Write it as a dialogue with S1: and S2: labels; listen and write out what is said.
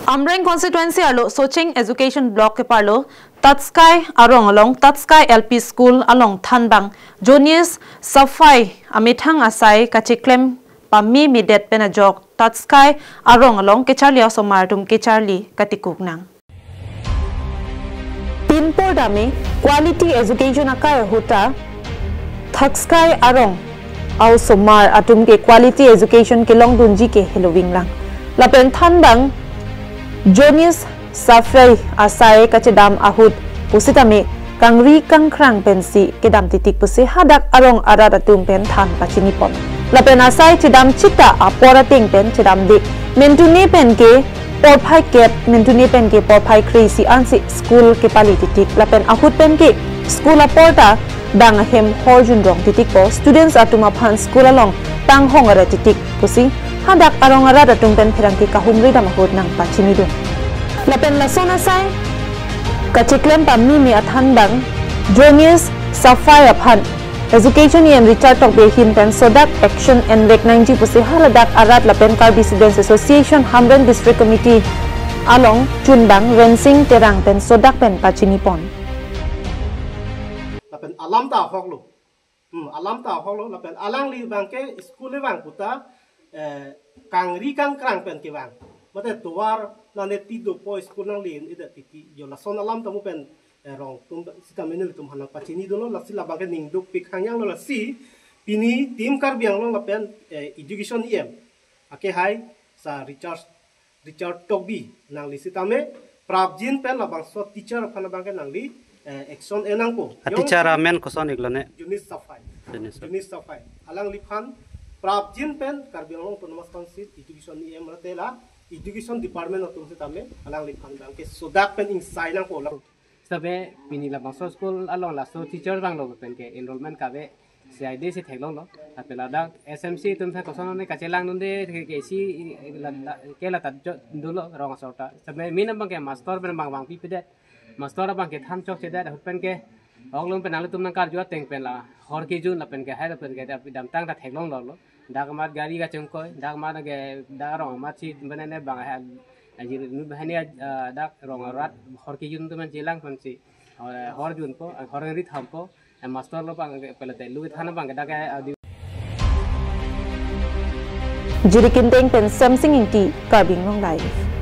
S1: Amreng constituency alo Soching education block ke parlo Tatskai arong along Tatskai LP school along Thanbang Jonius Safai amithang asai kachiklem pami midet penajok Tatskai arong along ke Charlie asomartum ke Charlie katikuknang Pinpor dami quality education akai huta Tatskai arong au somar atum ke quality education ke long dunji ke helowing lang lapen Thanbang Jonius Safai asai kacedam ahud pusitami kangri kangkrang pensi kedam titik pusi hadak arong arada tung pen than pachinipon lapen asai cedam cita apora ting pen cedam dik mentuni pen ke porpai kep mentuni pen ke porpai krisi ansi school ke pali titik lapen ahud pen ke school aporta dang hem horjun rong titik po students atuma phan school along tang hong ara titik pusi hadak arong arada tung pen phirangki kahumri dam ahud nang pachinidu lapen lasona sai kachiklem pammi mi athanbang Jonius Safai aphan education and Richard tok behin pen sodak action and rec 90 pusi haladak arat lapen Karbi Students Association Hamren District Committee along Chunbang Rensing terang pen sodak pen pachinipon
S2: lapen alam ta hoklo lapen alang li bangke school le bang puta kangri kangkrang pen ke bang mate tuar nane tido po school nang lin ida titi yo la son alam tamu pen rong tum sita menel tum hanang pachini dolo la sila bangke ning duk pik hangyang lo la si pini tim Karbiang lo la pen education em ake hai sa Richard Togbi nang li sitame prabjin pen la bang so teacher khana bangke nang li action enang ko
S3: teacher amen koson iglone
S2: Jonius Safai alang liphan prabjin pen Karbiang lo penumas konsit education em ratela education department of tumse tame alang liphan bang ke sodak pen inside nang ko
S4: sabe pini la bangso school along la so teacher bang lo pen ke enrollment ka be CID si theglong lo apela da SMC tum sa koson ne kachelang nunde ke si ke la ta dulo rong sorta sabe min bang ke master ben bang pi pede master bang ke than chok che da pen ke oglong pen alu tum nang kar jo teng pen la hor ke jun la pen ke ha pen ke dam tang ta theglong lo dagmat gari ga chengkoi dagmat ge darong machi benane bang ha ajir nu bahani dak rong rat hor ki jun tuman jelang pansi hor jun po hor ri thampo master lo bang pelate lu thana bang dak
S1: Jirikin teng pen samsing inti Karbing long life